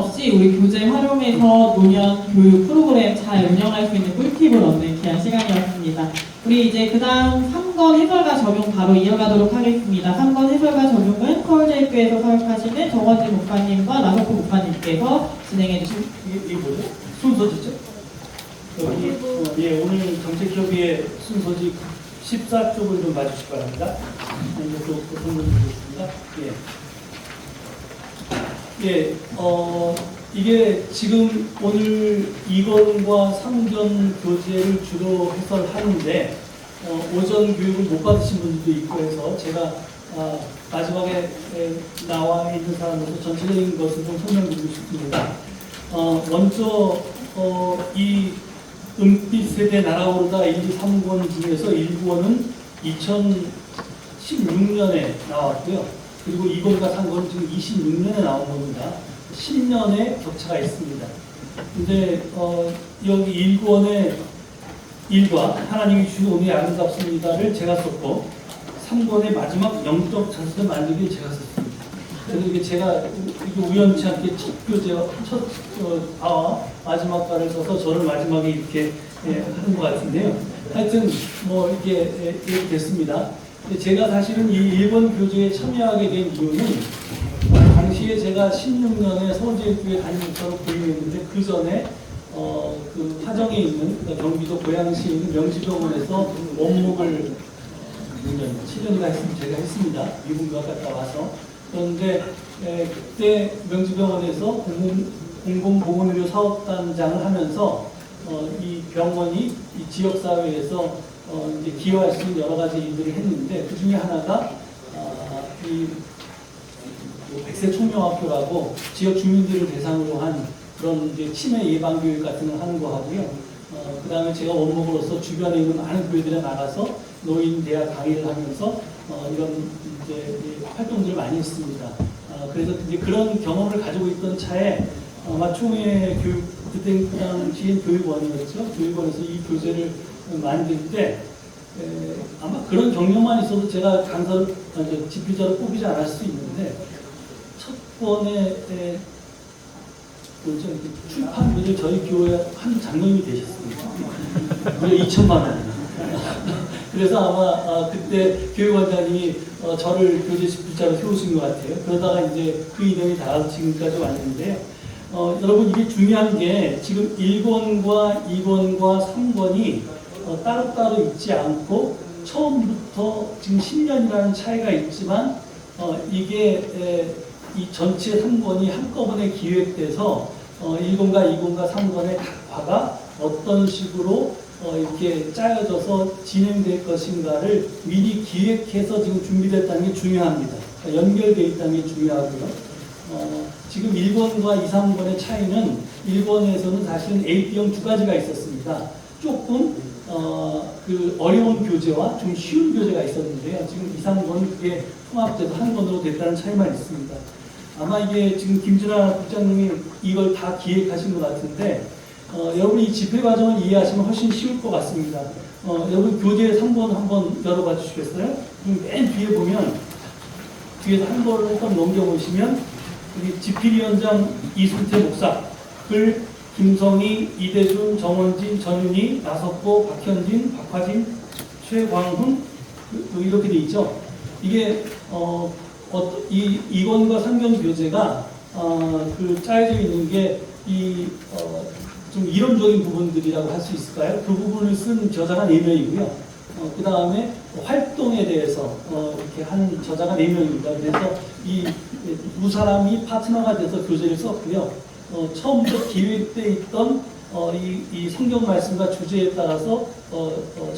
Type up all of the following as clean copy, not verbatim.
없이 우리 교재 활용해서 노년 교육 프로그램 잘 운영할 수 있는 꿀팁을 얻는 귀한 시간이었습니다. 우리 이제 그 다음 3권 해설과 적용 바로 이어가도록 하겠습니다. 3권 해설과 적용은 서울대학교에서 사역하시는 정원진 목사님과 나석호 목사님께서 진행해 주신 이게 뭐죠? 순서지죠? 예, 오늘 정책협의회 순서지 14쪽을 좀 봐주시기 바랍니다. 이제 또 설명드리겠습니다. 예, 이게 지금 오늘 2권과 3권 교재를 주로 해설하는데 오전 교육을 못 받으신 분들도 있고 해서 제가 마지막에 나와 있는 사람으로서 전체적인 것을 좀 설명드리고 싶습니다. 먼저 이 은빛 세대 날아오르다 1, 2, 3권 중에서 1권은 2016년에 나왔고요. 그리고 2권과 3권은 지금 26년에 나온 겁니다. 10년의 격차가 있습니다. 근데 여기 1권의 1과 하나님이 주신 오늘이 아름답습니다를 제가 썼고 3권의 마지막 영적 자세를 만들기 제가 썼습니다. 그래서 이게 제가 우연치 않게 첫 교재와 첫 마지막 과를 써서 저를 마지막에 이렇게 하는 것 같은데요. 하여튼 뭐 이렇게 됐습니다. 제가 사실은 이 1권 교재에 참여하게 된 이유는 당시에 제가 16년에 서울제일교회 담임목사로 부임했는데 그 전에 그 화정에 있는 경기도 고양시에 있는 명지병원에서 원목을 7년인가 제가 했습니다. 미군가 갔다 와서. 그런데 그때 명지병원에서 공공보건의료 사업단장을 하면서 이 병원이 이 지역사회에서 이제 기여할 수 있는 여러 가지 일들을 했는데 그 중에 하나가 이 백세 총명학교라고 지역 주민들을 대상으로 한 그런 이제 치매 예방 교육 같은 걸 하는 거 하고요. 그 다음에 제가 원목으로서 주변에 있는 많은 교회들에 나가서 노인 대학 강의를 하면서 이런 이제 활동들을 많이 했습니다. 그래서 이제 그런 경험을 가지고 있던 차에 아마 총회 교육 그때 그 당시엔 교육원이었죠. 교육원에서 이 교재를 만들 때 아마 그런 경력만 있어도 제가 강사를 집필자로 뽑히지 않을 수 있는데 첫 번에 출판비를 저희 교회 한 장로님이 되셨습니다. 무려 2천만 원. 그래서 아마 그때 교육원장님이 저를 교재 집필자로 세우신 것 같아요. 그러다가 이제 그 인연이 닿아서 지금까지 왔는데요. 여러분 이게 중요한 게 지금 1권과 2권과 3권이 따로따로 있지 않고 처음부터 지금 10년이라는 차이가 있지만 이게 이 전체 3권이 한꺼번에 기획돼서 1권과 2권과 3권의 각 과가 어떤 식으로 이렇게 짜여져서 진행될 것인가를 미리 기획해서 지금 준비됐다는 게 중요합니다. 연결되어 있다는 게 중요하고요. 지금 1권과 2, 3권의 차이는 1권에서는 사실은 A, B형 두 가지가 있었습니다. 조금 그 어려운 교재와 좀 쉬운 교재가 있었는데요. 지금 2, 3권은 그게 통합돼서 한 권으로 됐다는 차이만 있습니다. 아마 이게 지금 김진아 국장님이 이걸 다 기획하신 것 같은데 여러분이 이 집회 과정을 이해하시면 훨씬 쉬울 것 같습니다. 여러분 교재 3권 한번 열어봐 주시겠어요? 맨 뒤에 보면 뒤에서 한 번을 한번 넘겨보시면 우리 집필위원장 이순태 목사, 글 김성희, 이대준, 정원진, 전윤희, 나석호, 박현진, 박화진, 최광훈 이렇게 돼 있죠. 이게 이 2권과 3권 교재가 그 짜여져 있는 게 좀 이론적인 부분들이라고 할 수 있을까요? 그 부분을 쓴 저자가 4명이고요. 그 다음에 활동에 대해서 이렇게 한 저자가 4명입니다. 그래서 이 두 사람이 파트너가 돼서 교재를 썼고요. 처음부터 기획돼 있던 이 성경 말씀과 주제에 따라서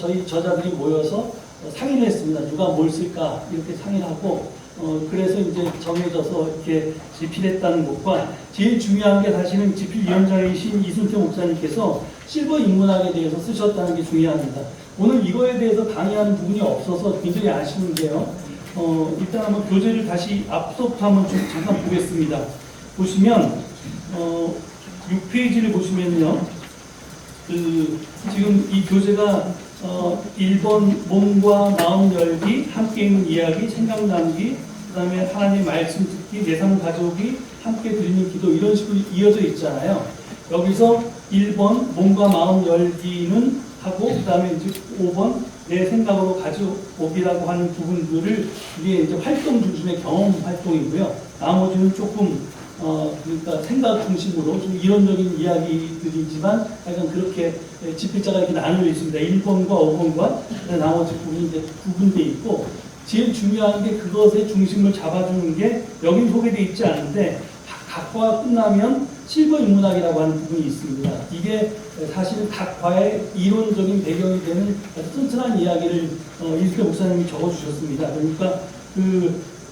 저희 저자들이 모여서 상의를 했습니다. 누가 뭘 쓸까 이렇게 상의를 하고 그래서 이제 정해져서 이렇게 집필했다는 것과 제일 중요한 게 사실은 집필위원장이신 이순태 목사님께서 실버 인문학에 대해서 쓰셨다는 게 중요합니다. 오늘 이거에 대해서 강의하는 부분이 없어서 굉장히 아쉬운데요. 일단 한번 교재를 다시 앞서부터 한번 좀 잠깐 보겠습니다. 보시면 6페이지를 보시면요. 지금 이 교재가 1번 몸과 마음 열기, 함께 있는 이야기, 생각 나누기, 그 다음에 하나님 말씀 듣기, 내 삶 가져오기, 함께 드리는 기도 이런 식으로 이어져 있잖아요. 여기서 1번 몸과 마음 열기는 하고 그 다음에 이제 5번 내 생각으로 가져오기라고 하는 부분들을 이게 이제 활동 중심의 경험 활동이고요. 나머지는 조금 그러니까 생각 중심으로 좀 이론적인 이야기들이지만 약간 그렇게 집필자가 이렇게 나누어 있습니다. 1번과 5번과 나머지 부분이 이제 구분되어 있고 제일 중요한 게 그것의 중심을 잡아주는 게 여기 소개되어 있지 않은데 각 과가 끝나면 실버 인문학이라고 하는 부분이 있습니다. 이게 사실 각 과의 이론적인 배경이 되는 아주 튼튼한 이야기를 이수태 목사님이 적어주셨습니다. 그러니까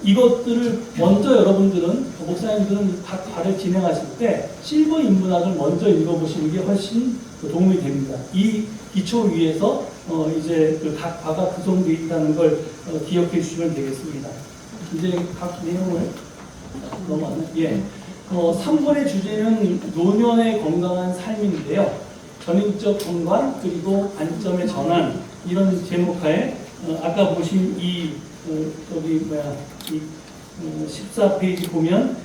이것들을 먼저 여러분들은 목사님들은 각 과를 진행하실 때 실버 인문학을 먼저 읽어보시는 게 훨씬 도움이 됩니다. 이 기초 위에서 이제 각 과가 구성되어 있다는 걸 기억해 주시면 되겠습니다. 이제 각 내용을 넘어가면 3번의 주제는 노년의 건강한 삶인데요. 전인적 건강 그리고 관점의 전환 이런 제목하에 아까 보신 이 14페이지 보면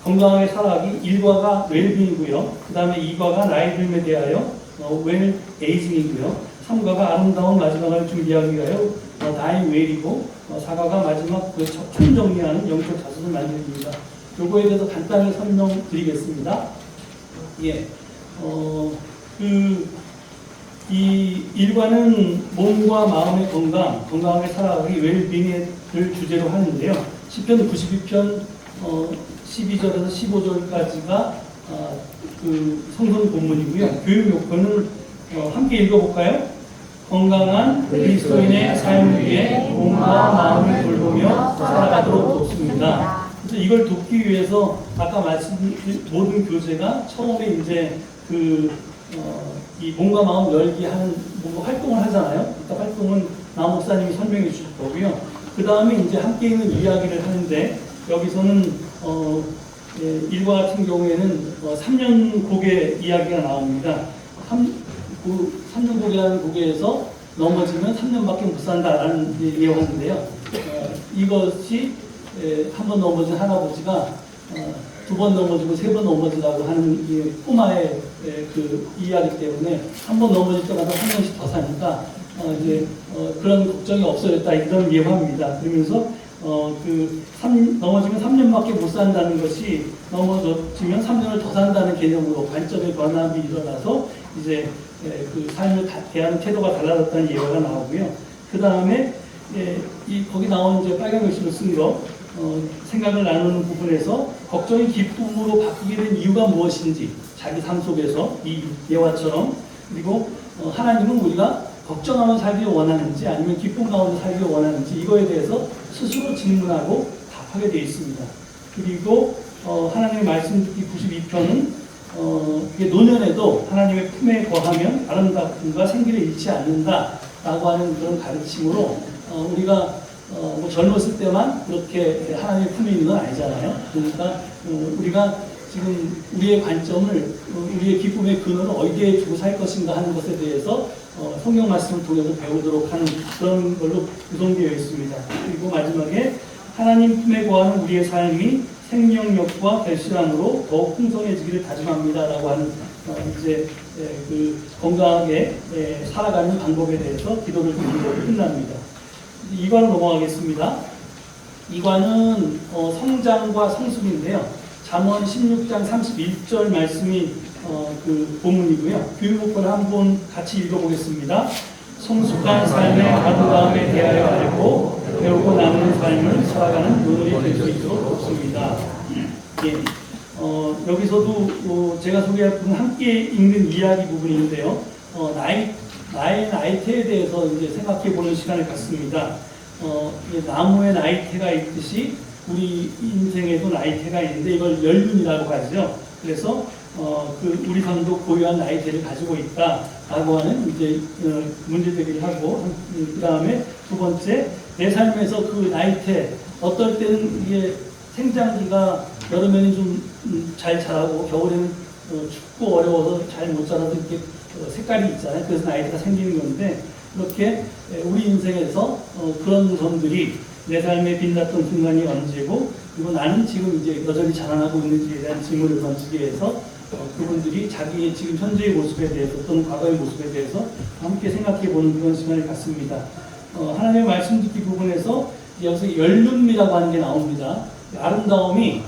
건강하게 살아가기 1과가 웰빙이고요. 그 다음에 2과가 나이 들음에 대하여 웰 에이징이고요. 3과가 아름다운 마지막을 준비하기 위하여 다잉 웰이고 4과가 마지막 첫 정리하는 영적 자손을 만들기입니다. 요거에 대해서 간단히 설명드리겠습니다. 이 일과는 몸과 마음의 건강하게 살아가기 웰빙을 주제로 하는데요. 시편 92편 12절에서 15절까지가 성경 본문이고요. 교육 요건은 함께 읽어볼까요? 건강한 그리스도인의 삶을 위해 몸과 마음을 돌보며 살아가도록 돕습니다. 그래서 이걸 돕기 위해서 아까 말씀드린 모든 교재가 처음에 이제 이 몸과 마음 열기 하는 뭔가 활동을 하잖아요. 그 활동은 남 목사님이 설명해 주실 거고요. 그 다음에 이제 함께 있는 이야기를 하는데 여기서는 일과 같은 경우에는 3년 고개 이야기가 나옵니다. 3년 고개라는 고개에서 넘어지면 3년밖에 못 산다라는 예언인데요. 이것이 한 번 넘어진 할아버지가 2번 넘어지고 3번 넘어지라고 하는 꼬마의 이야기 때문에 한 번 넘어질 때마다 3년씩 더 사니까 그런 걱정이 없어졌다 이런 예화입니다. 그러면서 넘어지면 3년밖에 못 산다는 것이 넘어지면 3년을 더 산다는 개념으로 관점의 변함이 일어나서 이제 그 삶을 대하는 태도가 달라졌다는 예화가 나오고요. 그 다음에 거기 나온 이제 빨간 글씨로 쓴 거 생각을 나누는 부분에서 걱정이 기쁨으로 바꾸게 된 이유가 무엇인지 자기 삶 속에서 이 예화처럼 그리고 하나님은 우리가 걱정하며 살기를 원하는지 아니면 기쁨 가운데 살기를 원하는지 이거에 대해서 스스로 질문하고 답하게 되어 있습니다. 그리고 하나님의 말씀 듣기 92편은 노년에도 하나님의 품에 거하면 아름다움과 생기를 잃지 않는다라고 하는 그런 가르침으로 우리가 젊었을 때만 그렇게 하나님의 품에 있는 건 아니잖아요. 그러니까 우리가 지금 우리의 관점을 우리의 기쁨의 근원을 어디에 두고 살 것인가 하는 것에 대해서 성경 말씀을 통해서 배우도록 하는 그런 걸로 구성되어 있습니다. 그리고 마지막에 하나님 품에 거하는 우리의 삶이 생명력과 결실함으로 더욱 풍성해지기를 다짐합니다라고 하는 이제 건강하게 살아가는 방법에 대해서 기도를 드리고 끝납니다. 2과로 넘어가겠습니다. 2과는 성장과 성숙인데요. 잠언 16장 31절 말씀이 본문이고요. 교육목표를 한번 같이 읽어보겠습니다. 성숙한 삶의 아름다움에 대하여 알고 배우고 남는 삶을 살아가는 눈물이 될 수 있도록 돕습니다. 여기서도 제가 소개할 부분 함께 읽는 이야기 부분인데요. 나의 나이테에 대해서 이제 생각해 보는 시간을 갖습니다. 나무에 나이테가 있듯이 우리 인생에도 나이테가 있는데 이걸 연륜이라고 하죠. 그래서 우리 삶도 고유한 나이테를 가지고 있다라고 하는 이제 문제 제기를 하고 그 다음에 두 번째 내 삶에서 그 나이테 어떨 때는 이게 생장기가 여름에는 좀 잘 자라고 겨울에는 춥고 어려워서 잘 못 자라서 이렇게 색깔이 있잖아요. 그래서 나이테가 생기는 건데 그렇게 우리 인생에서 그런 점들이 내 삶에 빛났던 순간이 언제고 그리고 나는 지금 이제 여전히 자라나고 있는지에 대한 질문을 던지기 위해서 그분들이 자기의 지금 현재의 모습에 대해서 또는 과거의 모습에 대해서 함께 생각해 보는 그런 시간을 갖습니다. 하나님의 말씀 듣기 부분에서 여기서 연륜미라고 하는 게 나옵니다. 아름다움이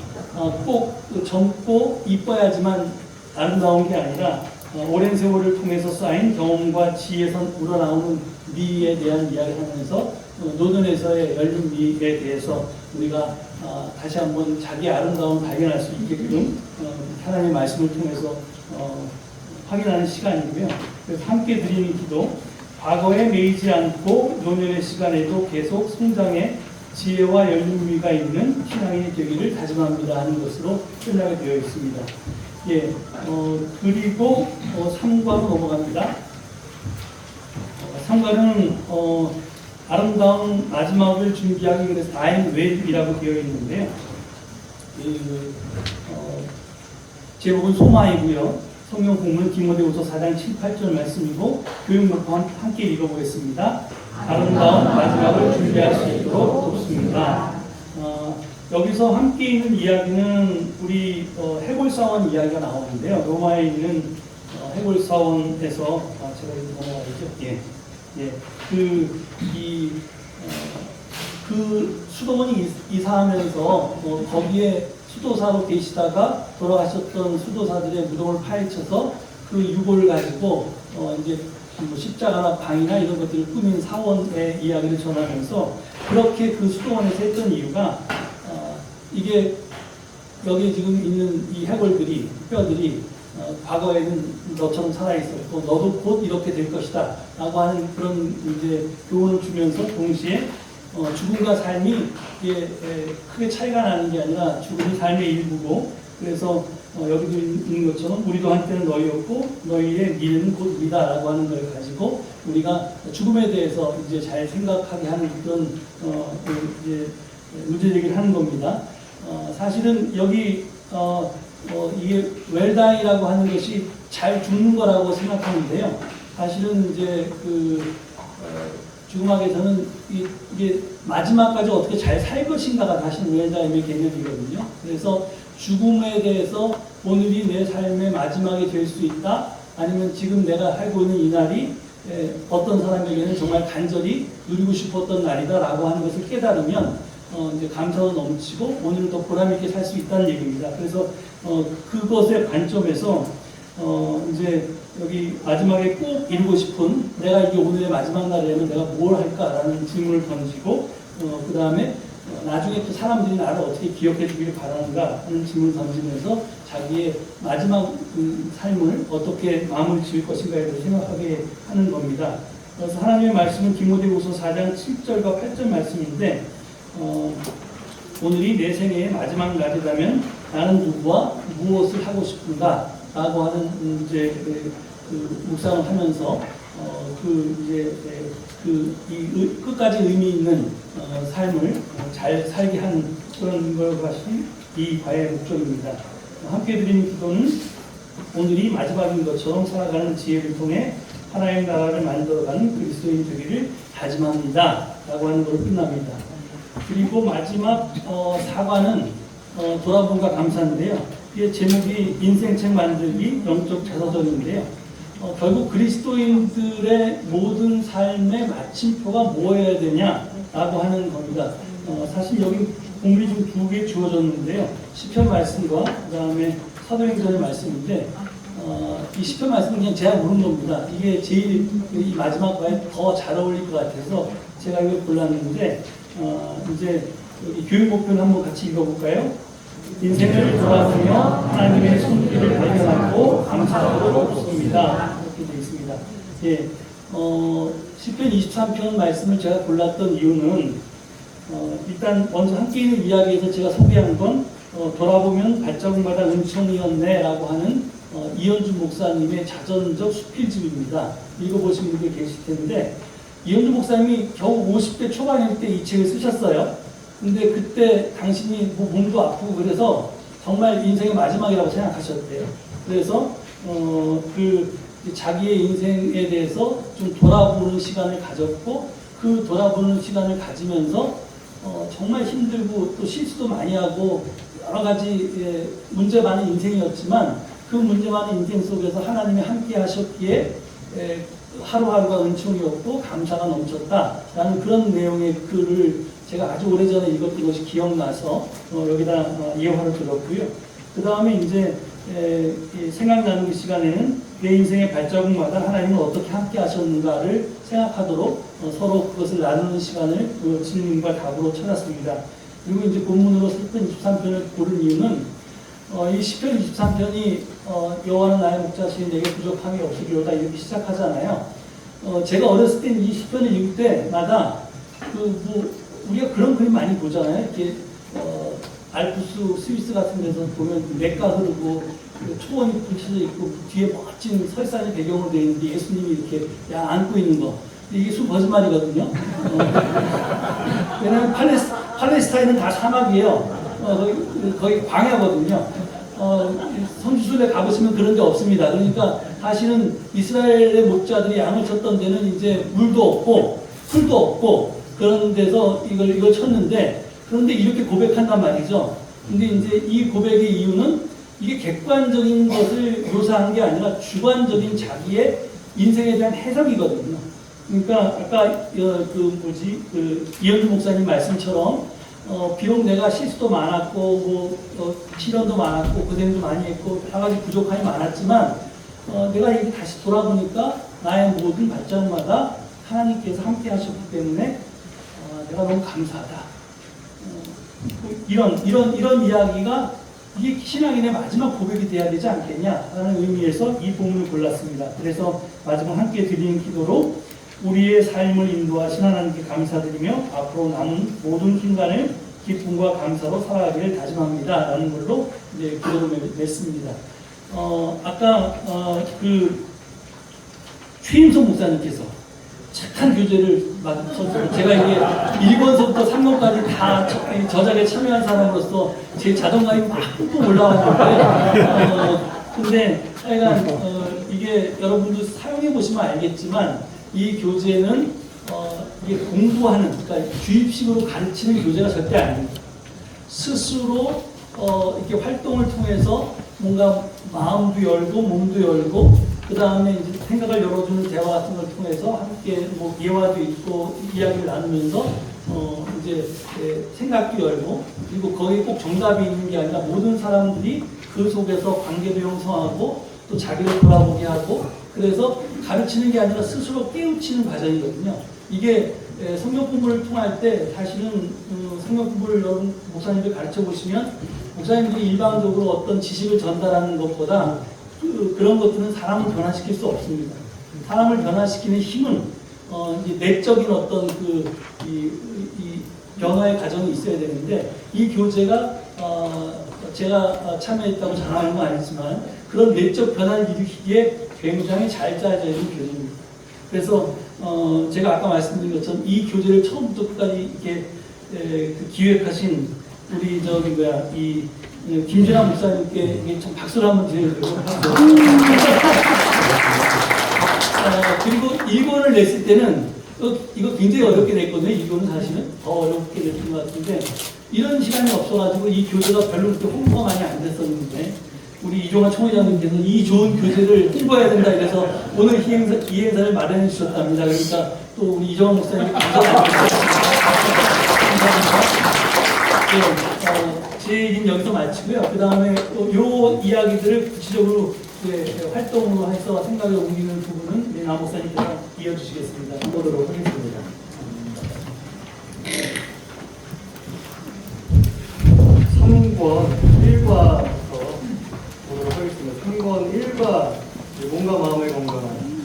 꼭 젊고 이뻐야지만 아름다운 게 아니라 오랜 세월을 통해서 쌓인 경험과 지혜에서 우러나오는 미에 대한 이야기를 하면서 노년에서의 연륜미에 대해서 우리가 다시 한번 자기 아름다움을 발견할 수 있게끔 하나님의 말씀을 통해서 확인하는 시간이고요. 그래서 함께 드리는 기도, 과거에 매이지 않고 노년의 시간에도 계속 성장해 지혜와 연륜미가 있는 신앙인이 되기를 다짐합니다 하는 것으로 끝나게 되어 있습니다. 예, 그리고 3과로 넘어갑니다. 3과는 아름다운 마지막을 준비하기 위해서 다임 웰이라고 되어 있는데요. 제목은 소마이고요. 성경 본문 디모데후서 4장 7, 8절 말씀이고 교육목표 함께 읽어보겠습니다. 아름다운 마지막을 준비할 수 있도록 돕습니다. 여기서 함께 있는 이야기는 우리 해골사원 이야기가 나오는데요. 로마에 있는 해골사원에서 제가 이거 넘어가야죠. 예, 그 수도원이 이사하면서 거기에 수도사로 계시다가 돌아가셨던 수도사들의 무덤을 파헤쳐서 그 유골을 가지고 이제 뭐 십자가나 방이나 이런 것들을 꾸민 사원의 이야기를 전하면서 그렇게 그 수도원에서 했던 이유가 이게 여기 지금 있는 이 해골들이 뼈들이 과거에는 너처럼 살아있었고 너도 곧 이렇게 될 것이다 라고 하는 그런 이제 교훈을 주면서 동시에 죽음과 삶이 이게 크게 차이가 나는 게 아니라 죽음이 삶의 일부고 그래서 여기도 있는 것처럼 우리도 한때는 너희였고 너희의 미래는 곧 우리다 라고 하는 걸 가지고 우리가 죽음에 대해서 이제 잘 생각하게 하는 그런 이제 문제 제기를 하는 겁니다. 사실은 여기 이게 웰다이라고 하는 것이 잘 죽는 거라고 생각하는데요. 사실은 이제 죽음학에서는 이게 마지막까지 어떻게 잘 살 것인가가 사실 웰다임의 개념이거든요. 그래서 죽음에 대해서 오늘이 내 삶의 마지막이 될 수 있다. 아니면 지금 내가 살고 있는 이 날이 어떤 사람에게는 정말 간절히 누리고 싶었던 날이다라고 하는 것을 깨달으면 이제 감사도 넘치고 오늘을 더 보람있게 살 수 있다는 얘기입니다. 그래서 그것의 관점에서 이제 여기 마지막에 꼭 이루고 싶은 내가 이게 오늘의 마지막 날에는 내가 뭘 할까라는 질문을 던지고 그 다음에 나중에 또 사람들이 나를 어떻게 기억해 주기를 바라는가 하는 질문을 던지면서 자기의 마지막 삶을 어떻게 마무리 지을 것인가에 대해서 생각하게 하는 겁니다. 그래서 하나님의 말씀은 디모데후서 4장 7절과 8절 말씀인데 오늘이 내 생애의 마지막 날이라면 나는 누구와 무엇을 하고 싶은가 라고 하는 이제 묵상을 하면서 이 끝까지 의미 있는 삶을 잘 살게 하는 그런 것이 이 과의 목적입니다. 함께 드리는 기도는 오늘이 마지막인 것처럼 살아가는 지혜를 통해 하나님 나라를 만들어가는 그리스도인 되기를 다짐합니다 라고 하는 것으로 끝납니다. 그리고 마지막 사과는 돌아봄과 감사인데요. 이게 제목이 인생책 만들기 영적 자서전인데요. 결국 그리스도인들의 모든 삶의 마침표가 뭐여야 되냐라고 하는 겁니다. 사실 여기 공물이 좀 두 개 주어졌는데요. 시편 말씀과 그 다음에 사도행전의 말씀인데 이 시편 말씀은 그냥 제가 고른 겁니다. 이게 제일 이 마지막 과에 더 잘 어울릴 것 같아서 제가 이걸 골랐는데 이제 여기 교육 목표를 한번 같이 읽어볼까요? 인생을 돌아보며 하나님의 손길을 발견하고 감사하도록 돕습니다. 이렇게 되어 있습니다. 예, 시편 23편 말씀을 제가 골랐던 이유는 일단 먼저 함께 있는 이야기에서 제가 소개한 건 돌아보면 발자국마다 은총이었네 라고 하는 이현주 목사님의 자전적 수필집입니다. 읽어보신 분들 계실 텐데 이현주 목사님이 겨우 50대 초반일 때 이 책을 쓰셨어요. 근데 그때 당신이 뭐 몸도 아프고 그래서 정말 인생의 마지막이라고 생각하셨대요. 그래서 자기의 인생에 대해서 좀 돌아보는 시간을 가졌고 그 돌아보는 시간을 가지면서 정말 힘들고 또 실수도 많이 하고 여러 가지 문제 많은 인생이었지만 그 문제 많은 인생 속에서 하나님이 함께 하셨기에 하루하루가 은총이었고 감사가 넘쳤다라는 그런 내용의 글을 제가 아주 오래전에 읽었던 것이 기억나서 여기다 예화를 들었고요. 그 다음에 이제 생각 나누기 시간에는 내 인생의 발자국마다 하나님은 어떻게 함께 하셨는가를 생각하도록 서로 그것을 나누는 시간을 질문과 답으로 찾았습니다. 그리고 이제 본문으로 시편 23편을 고른 이유는 이 시편 23편이 여호와는 나의 목자시니 내게 부족함이 없으리로다 이렇게 시작하잖아요. 제가 어렸을 때 이 시편을 읽을 때마다 우리가 그런 그림 많이 보잖아요. 이렇게 알프스 스위스 같은 데서 보면 맥가 흐르고 초원이 펼쳐져 있고 뒤에 멋진 설산이 배경으로 되어 있는데 예수님이 이렇게 안고 있는 거. 이게 거짓말이거든요. 왜냐하면 팔레스타인은 다 사막이에요. 거의 광야거든요. 성지순례 가보시면 그런 데 없습니다. 그러니까 사실은 이스라엘의 목자들이 양을 쳤던 데는 이제 물도 없고 풀도 없고 그런 데서 이걸 쳤는데 그런데 이렇게 고백한단 말이죠. 근데 이제 이 고백의 이유는 이게 객관적인 것을 묘사한 게 아니라 주관적인 자기의 인생에 대한 해석이거든요. 그러니까 아까 이현주 목사님 말씀처럼 비록 내가 실수도 많았고 시련도 많았고 고생도 많이 했고 여러 가지 부족함이 많았지만 내가 이렇게 다시 돌아보니까 나의 모든 발전마다 하나님께서 함께 하셨기 때문에 내가 너무 감사하다. 이런 이야기가 이게 신앙인의 마지막 고백이 돼야 되지 않겠냐라는 의미에서 이 본문을 골랐습니다. 그래서 마지막 함께 드리는 기도로 우리의 삶을 인도하신 하나님께 감사드리며 앞으로 남은 모든 순간을 기쁨과 감사로 살아가기를 다짐합니다. 라는 걸로 이제 기도를 맺습니다. 아까 최임성 목사님께서 착한 교재를 맡아서 제가 이게 1권서부터 3권까지 다 저작에 참여한 사람으로서 제 자존감이 막 뿜뿜 올라왔는데 근데 하여간 이게 여러분도 사용해 보시면 알겠지만 이 교재는 이게 공부하는 그러니까 주입식으로 가르치는 교재가 절대 아닙니다. 스스로 이렇게 활동을 통해서 뭔가 마음도 열고 몸도 열고 그 다음에 이제 생각을 열어주는 대화 같은 걸 통해서 함께 뭐 예화도 있고 이야기를 나누면서 이제 생각도 열고 그리고 거기에 꼭 정답이 있는 게 아니라 모든 사람들이 그 속에서 관계도 형성하고 또 자기를 돌아보게 하고 그래서 가르치는 게 아니라 스스로 깨우치는 과정이거든요. 이게 성경 공부를 통할 때 사실은 성경 공부를 여러분 목사님들 가르쳐 보시면 목사님들이 일반적으로 어떤 지식을 전달하는 것보다 그런 것들은 사람을 변화시킬 수 없습니다. 사람을 변화시키는 힘은 이제 내적인 어떤 이 변화의 과정이 있어야 되는데 이 교재가 제가 참여했다고 자랑하는 건 아니지만 그런 내적 변화를 일으키기에 굉장히 잘 짜여져 있는 교재입니다. 그래서 제가 아까 말씀드린 것처럼 이 교재를 처음부터 끝까지 이렇게 기획하신 우리 이 김진아 목사님께 좀 박수를 한번 드리려고 합니다. 그리고 1권을 냈을 때는 이거 굉장히 어렵게 냈거든요. 1권은 사실은 더 어렵게 냈던 것 같은데 이런 시간이 없어가지고 이 교재가 별로 그렇게 홍보가 많이 안 됐었는데 우리 이종환 총회장님께서 이 좋은 교재를 홍보해야 된다 이래서 오늘 이 행사를 마련해 주셨답니다. 그러니까 또 우리 이종환 목사님께 감사드립니다. 제 얘기는 여기서 마치고요. 그 다음에 요 이야기들을 구체적으로 활동으로 해서 생각을 옮기는 부분은 남 목사님께서 이어주시겠습니다. 보도록 하겠습니다. 3권 1과부터 보도록 하겠습니다. 3권 1과 몸과 마음의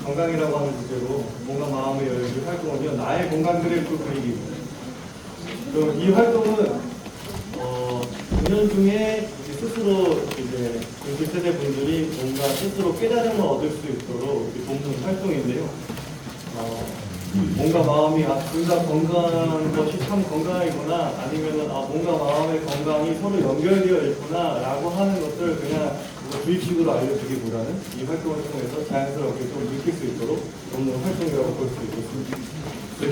건강이라고 하는 주제로 몸과 마음의 열기 활동은요. 나의 건강들을 또 그리기입니다. 그럼 이 활동은 9년 중에 스스로 이제 60세대 분들이 뭔가 스스로 깨달음을 얻을 수 있도록 돕는 활동인데요. 몸과 마음이 둘 다 건강한 것이 참 건강이구나 아니면은 뭔가 마음의 건강이 서로 연결되어 있구나 라고 하는 것을 그냥 주입식으로 알려주기보다는 이 활동을 통해서 자연스럽게 좀 느낄 수 있도록 돕는 활동이라고 볼 수 있겠습니다.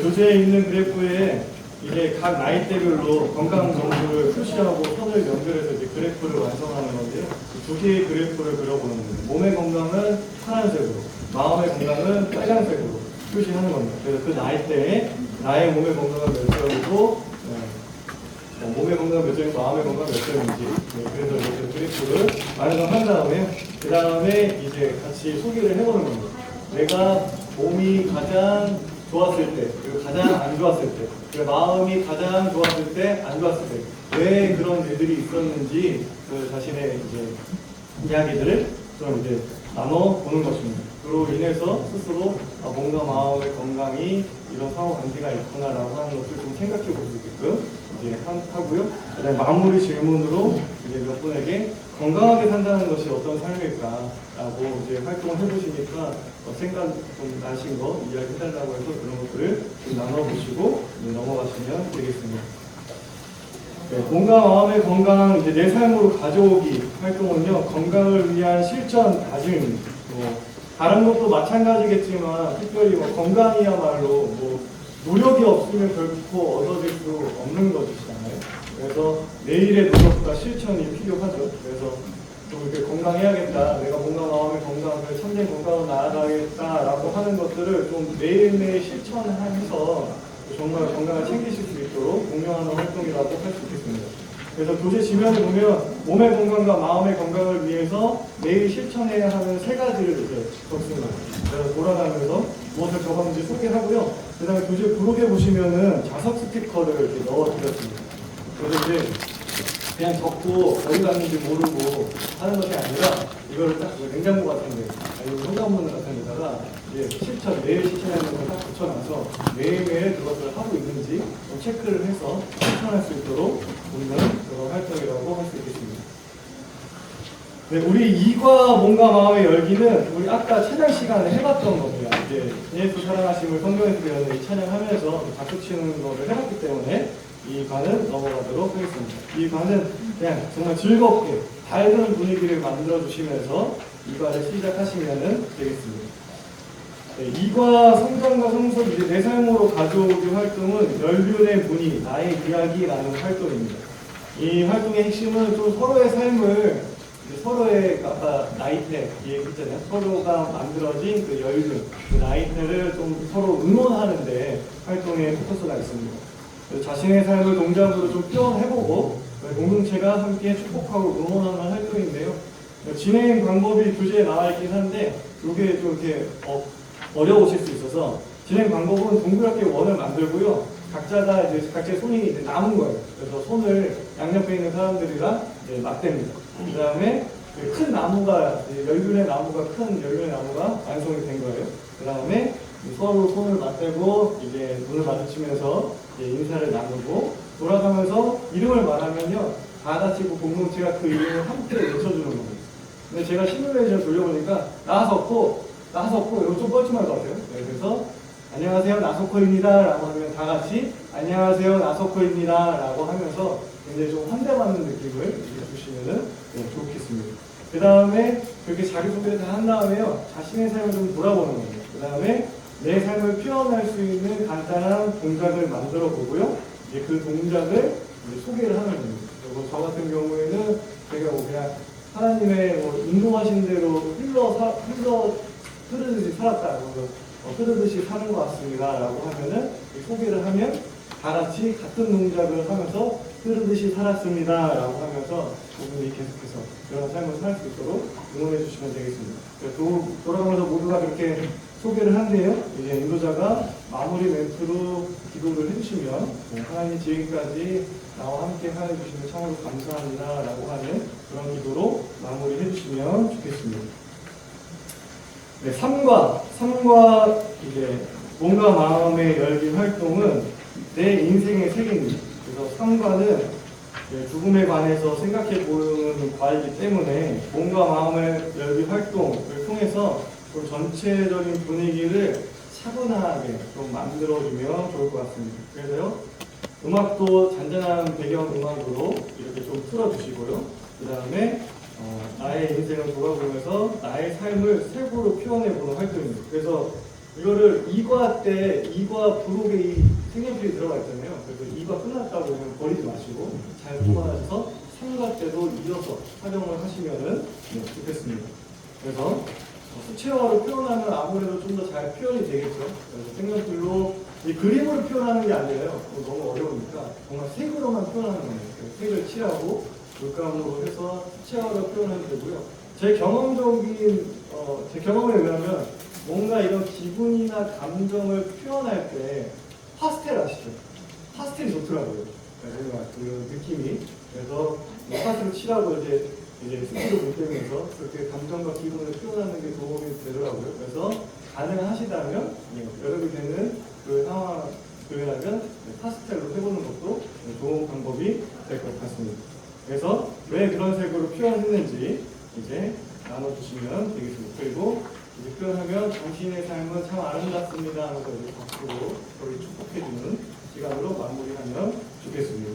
교재에 있는 그래프에 이제 각 나이대별로 건강 정보를 표시하고 선을 연결해서 이제 그래프를 완성하는 건데요. 두 개의 그래프를 그려보는 거예요. 몸의 건강은 파란색으로, 마음의 건강은 빨간색으로 표시하는 겁니다. 그래서 그 나이대에 나의 몸의 건강은 몇 점이고, 몸의 건강은 몇 점이고, 마음의 건강은 몇 점인지. 그래서 이렇게 그래프를 완성한 다음에, 그 다음에 이제 같이 소개를 해보는 겁니다. 내가 몸이 가장 좋았을 때, 그리고 가장 안 좋았을 때, 그리고 마음이 가장 좋았을 때, 안 좋았을 때, 왜 그런 일들이 있었는지 그 자신의 이제 이야기들을 좀 이제 나눠 보는 것입니다. 그로 인해서 스스로 몸과 마음의 건강이 이런 상호 관계가 있구나라고 하는 것을 좀 생각해 볼 수 있게끔 이제 하고요. 그다음에 마무리 질문으로 이제 몇 분에게 건강하게 산다는 것이 어떤 삶일까라고 이제 활동을 해보시니까 생각 좀 나신 거 이야기해달라고 해서 그런 것들을 좀 나눠보시고 넘어가시면 되겠습니다. 네, 몸과 마음의 건강 이제 내 삶으로 가져오기 활동은요, 건강을 위한 실천 다짐입니다. 다른 것도 마찬가지겠지만 특별히 건강이야말로 노력이 없으면 결코 얻어질 수 없는 것이잖아요. 그래서 매일의 노력과 실천이 필요하죠. 그래서 좀 이렇게 건강해야겠다, 내가 몸과 마음의 건강, 참된 건강으로 나아가겠다라고 하는 것들을 좀 매일매일 실천하면서 정말 건강을 챙기실 수 있도록 공유하는 활동이라고 할 수 있겠습니다. 그래서 교재 지면을 보면 몸의 건강과 마음의 건강을 위해서 매일 실천해야 하는 3가지를 이제 적습니다. 그래서 돌아가면서 무엇을 적었는지 소개하고요. 그 다음에 교재 부록에 보시면은 자석 스티커를 이렇게 넣어드렸습니다. 그래서 이제 그냥 적고 어디 갔는지 모르고 하는 것이 아니라 이거를 딱 냉장고 같은데, 아니면 현관문 같은 데다가 이제 매일 실천하는 걸 딱 붙여놔서 매일매일 그것을 하고 있는지 좀 체크를 해서 실천할 수 있도록 돕는 그런 활동이라고 할 수 있겠습니다. 네, 우리 이과 몸과 마음의 열기는 우리 아까 찬양 시간에 해봤던 겁니다. 이제 예수 사랑하심을 성경에서 배우는 이 찬양하면서 작곡 치는 거를 해봤기 때문에 이 관은 넘어가도록 하겠습니다. 이 관은 그냥 정말 즐겁게 밝은 분위기를 만들어 주시면서 이 관을 시작하시면 되겠습니다. 네, 이과 성전과 성소 이제 내 삶으로 가져오기 활동은 열륜의 문의 나의 이야기라는 활동입니다. 이 활동의 핵심은 좀 서로의 삶을 서로의 아까 나이테 얘기했잖아요. 서로가 만들어진 그 열륜, 그 나이테를 좀 서로 응원하는데 활동의 포커스가 있습니다. 자신의 삶을 동작으로 좀 표현해보고 공동체가 함께 축복하고 응원하는 활동인데요. 진행 방법이 교재에 나와 있긴 한데 이게 좀 이렇게 어려우실 수 있어서 진행 방법은 동그랗게 원을 만들고요. 각자가 이제 각자의 손이 이제 남은 거예요. 그래서 손을 양옆에 있는 사람들이랑 이제 맞댑니다. 그 다음에 큰 나무가 큰 열륜의 나무가 완성이 된 거예요. 그 다음에 서로 손을 맞대고 이제 눈을 마주치면서 이제 인사를 나누고 돌아가면서 이름을 말하면요, 다 같이 그 공동체가 그 이름을 함께 외쳐주는 겁니다. 근데 제가 시뮬레이션 돌려보니까 나석호 이거 좀 뻘쭘할 것 같아요. 네, 그래서 안녕하세요 나석호입니다 라고 하면 다 같이 안녕하세요 나석호입니다 라고 하면서 굉장히 좀 환대받는 느낌을 주시면 좋겠습니다. 그 다음에 그렇게 자기소개를 다 한 다음에요, 자신의 삶을 좀 돌아보는 겁니다. 그 다음에 내 삶을 표현할 수 있는 간단한 동작을 만들어 보고요. 이제 그 동작을 이제 소개를 하는 겁니다. 그리고 저 같은 경우에는 제가 그냥 하나님의 인도하신 대로 흐르듯이 살았다. 흐르듯이 사는 것 같습니다. 라고 하면은 소개를 하면 다 같이 같은 동작을 하면서 흐르듯이 살았습니다. 라고 하면서 그분이 계속해서 그런 삶을 살 수 있도록 응원해 주시면 되겠습니다. 돌아가면서 모두가 그렇게 소개를 한대요. 이제 인도자가 마무리 멘트로 기도를 해주시면 하나님 지금까지 나와 함께 하여 주시면 참으로 감사합니다. 라고 하는 그런 기도로 마무리 해주시면 좋겠습니다. 네, 삶과 이제 몸과 마음의 열기 활동은 내 인생의 책임입니다. 그래서 삶과는 죽음에 관해서 생각해 보는 과이기 때문에 몸과 마음의 열기 활동을 통해서 좀 전체적인 분위기를 차분하게 좀 만들어주면 좋을 것 같습니다. 그래서요, 음악도 잔잔한 배경음악으로 이렇게 좀 틀어주시고요. 그 다음에 나의 인생을 돌아보면서 나의 삶을 색으로 표현해보는 활동입니다. 그래서 이거를 이과 부록의 이 색연필이 들어가 있잖아요. 그래서 2가 끝났다고 그냥 버리지 마시고 잘 보관하셔서 3과 때도 이어서 활용을 하시면은 좋겠습니다. 그래서 수채화로 표현하면 아무래도 좀 더 잘 표현이 되겠죠. 그래서 색연필로 이 그림으로 표현하는 게 아니라요. 너무 어려우니까 정말 색으로만 표현하는 거예요. 색을 칠하고 물감으로 해서 수채화로 표현하면 되고요. 제 경험에 의하면 뭔가 이런 기분이나 감정을 표현할 때 파스텔 아시죠? 파스텔이 좋더라고요. 뭔가 그 느낌이. 그래서 파스텔을 칠하고 이제 스티로 물때면서 그렇게 감정과 기분을 표현하는 게 도움이 되더라고요. 그래서 가능하시다면 여력이 되는 그 상황이라면 파스텔로 해보는 것도 좋은 방법이 될 것 같습니다. 그래서 왜 그런 색으로 표현했는지 이제 나눠주시면 되겠습니다. 그리고 이제 표현하면 당신의 삶은 참 아름답습니다 하면서 이제 박수로 저를 축복해주는 시간으로 마무리하면 좋겠습니다.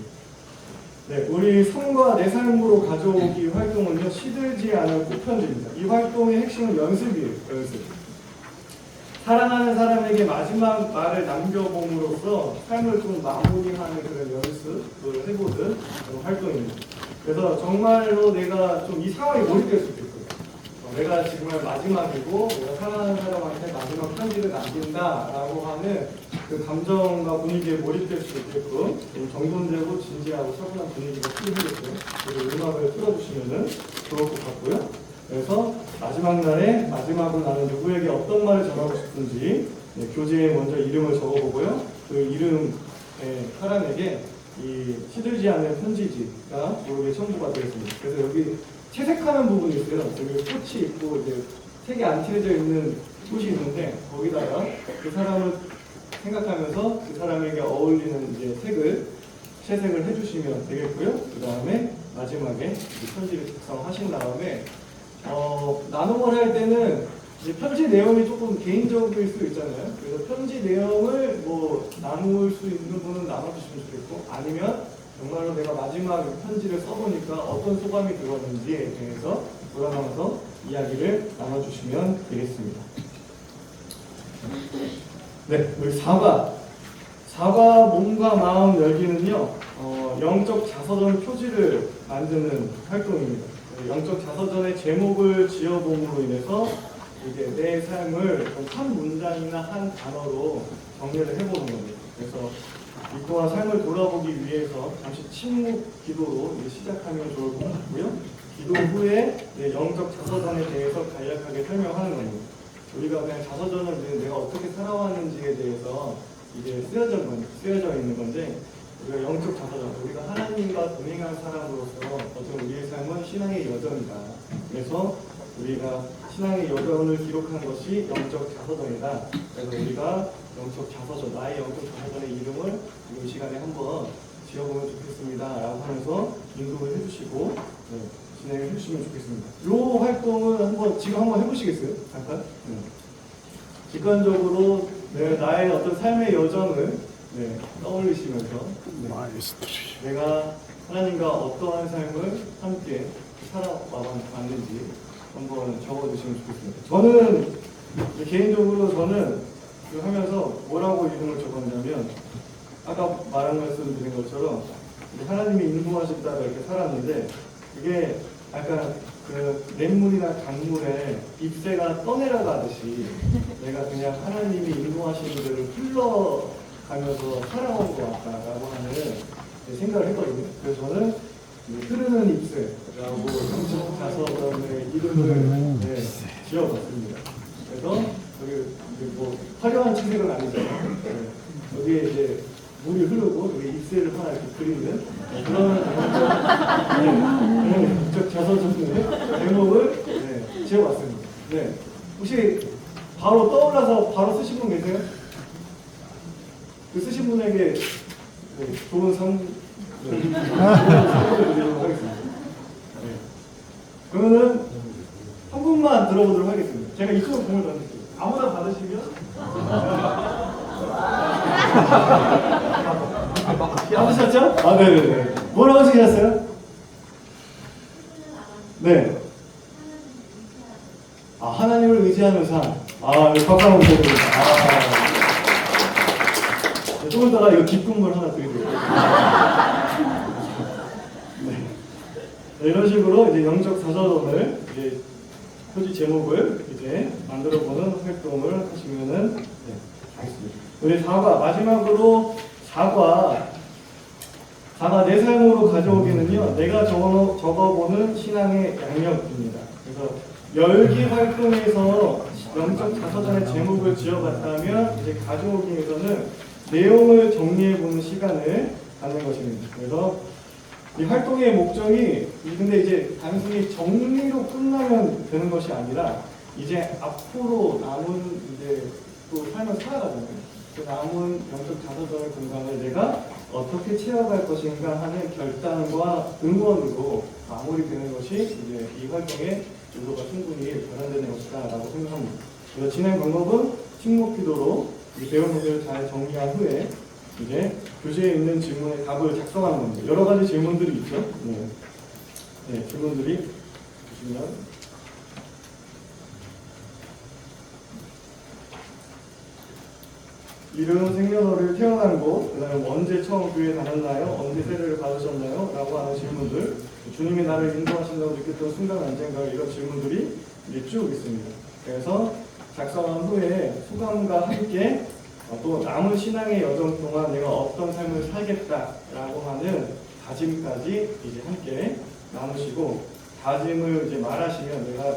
네, 우리 삶과 내 삶으로 가져오기 활동은요, 시들지 않은 꽃편지입니다. 이 활동의 핵심은 연습이에요, 연습. 사랑하는 사람에게 마지막 말을 남겨봄으로써 삶을 좀 마무리하는 그런 연습을 해보는 그런 활동입니다. 그래서 정말로 내가 좀 이 상황에 몰입될 수 있겠고요. 내가 정말 마지막이고 내가 사랑하는 사람한테 마지막 편지를 남긴다라고 하는 그 감정과 분위기에 몰입될 수 있게끔 좀 정돈되고 진지하고 차분한 분위기가 필요하겠고요. 그리고 음악을 틀어주시면 좋을 것 같고요. 그래서 마지막 날에 마지막으로 나는 누구에게 어떤 말을 전하고 싶은지 교재에 먼저 이름을 적어보고요. 그 이름 사람에게 이 시들지 않는 편지지가 여기에 첨부가 되겠습니다. 그래서 여기 채색하는 부분이 있어요. 여기 꽃이 있고 이제 색이 안 칠해져 있는 꽃이 있는데 거기다가 그 사람을 생각하면서 그 사람에게 어울리는 이제 색을 채색을 해주시면 되겠고요. 그 다음에 마지막에 편지를 작성하신 다음에 나눔을 할 때는 이제 편지 내용이 조금 개인적일 수 있잖아요. 그래서 편지 내용을 뭐 나눌 수 있는 분은 나눠주시면 좋겠고, 아니면 정말로 내가 마지막 편지를 써보니까 어떤 소감이 들었는지에 대해서 돌아가면서 이야기를 나눠주시면 되겠습니다. 네, 우리 사과 몸과 마음 열기는요, 영적 자서전 표지를 만드는 활동입니다. 영적 자서전의 제목을 지어봄으로 인해서 이제 내 삶을 한 문장이나 한 단어로 정리를 해보는 겁니다. 그래서 이 또한 삶을 돌아보기 위해서 잠시 침묵 기도로 이제 시작하면 좋을 것 같고요. 기도 후에 영적 자서전에 대해서 간략하게 설명하는 겁니다. 우리가 그냥 자서전을 이제 내가 어떻게 살아왔는지에 대해서 이제 쓰여져 있는 건데, 우리가 영적 자서전, 우리가 하나님과 동행한 사람으로서 어떤 우리의 삶은 신앙의 여정이다. 그래서 우리가 신앙의 여정을 기록한 것이 영적 자서전이다. 그래서 우리가 영적 자서전, 나의 영적 자서전의 이름을 이 시간에 한번 지어보면 좋겠습니다 라고 하면서 인도를 해주시고 진행을 해주시면 좋겠습니다. 이 활동을 지금 한번 해보시겠어요? 잠깐? 직관적으로 나의 어떤 삶의 여정을 떠올리시면서 내가 하나님과 어떠한 삶을 함께 살아왔는지 한번 적어주시면 좋겠습니다. 저는 개인적으로 하면서 뭐라고 이름을 적었냐면, 아까 말씀드린 것처럼 하나님이 인도하신 따라 이렇게 살았는데, 이게 약간 그 냇물이나 강물에 잎새가 떠내려가듯이 내가 그냥 하나님이 인도하시는 대로 흘러가면서 살아온 것 같다라고 하는 생각을 했거든요. 그래서 저는 흐르는 잎새라고 영적 자서전의 이름을 지어봤습니다. 그래서 여기 뭐 화려한 채색은 아니잖아요. 여기에 이제 물이 흐르고 여기 잎새를 하나 이렇게 그리는 그런 영적 자서전의 제목을 지어봤습니다. 혹시 바로 떠올라서 바로 쓰신 분 계세요? 그 쓰신 분에게 좋은 선물을 드리도록 하겠습니다. 그러면은 한 분만 들어보도록 하겠습니다. 제가 이쪽으로 공을 던질게요. 아무나 받으시면 받으셨죠? 네네네. 뭐라고 쓰셨어요? 네. 하나님을 의지하는 삶. 박수 한번 부탁드립니다. 조금 이따가 이거 기쁨을 하나 드리도록 네. 이런 식으로 이제 영적 자서전을 이제 표지 제목을 이제 만들어보는 활동을 하시면은 네, 좋겠습니다. 우리 사과 마지막으로 사과 내 삶으로 가져오기는요. 내가 적어보는 신앙의 양력입니다. 그래서 열기 활동에서 영적 자서전의 제목을 지어봤다면 이제 가져오기에서는 내용을 정리해보는 시간을 갖는 것입니다. 그래서 이 활동의 목적이 근데 이제 단순히 정리로 끝나면 되는 것이 아니라 이제 앞으로 남은 이제 또 삶을 살아가잖아요. 그 남은 영적 자서전의 공간을 내가 어떻게 채워갈 것인가 하는 결단과 응원으로 마무리되는 것이 이제 이 활동의 의도가 충분히 발현되는 것이다라고 생각합니다. 그래서 진행 방법은 침묵기도로 배운 것들을 잘 정리한 후에 이제 교재에 있는 질문의 답을 작성하는 겁니다. 여러 가지 질문들이 있죠. 네, 질문들이 보시면 이름, 생년월일, 태어난 곳, 그 다음에 언제 처음 교회에 다녔나요? 언제 세례를 받으셨나요? 라고 하는 질문들, 주님이 나를 인도하신다고 느꼈던 순간 언젠가 이런 질문들이 이제 쭉 있습니다. 그래서 작성한 후에 소감과 함께 또 남은 신앙의 여정 동안 내가 어떤 삶을 살겠다라고 하는 다짐까지 이제 함께 나누시고 다짐을 이제 말하시면 내가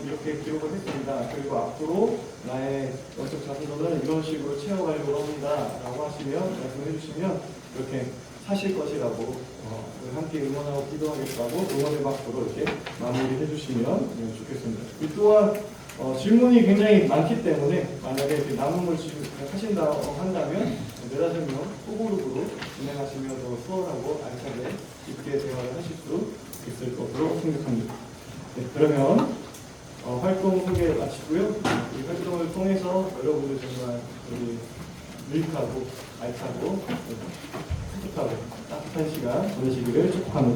이렇게 기록을 했습니다. 그리고 앞으로 나의 영적 자서전을 이런 식으로 채워가려고 합니다. 라고 하시면 말씀해 주시면 이렇게 사실 것이라고 함께 응원하고 기도하겠다고 응원의 박수로 이렇게 마무리해 주시면 좋겠습니다. 이 또한 질문이 굉장히 많기 때문에 만약에 이렇게 남은 걸 하신다고 한다면 네다섯 명 소그룹으로 진행하시면 더 수월하고 알차게 깊게 대화를 하실 수 있을 것으로 생각합니다. 네, 그러면 활동 소개 마치고요. 이 활동을 통해서 여러분들 정말 유익하고 알차고 따뜻한 시간 보내시기를 축복합니다.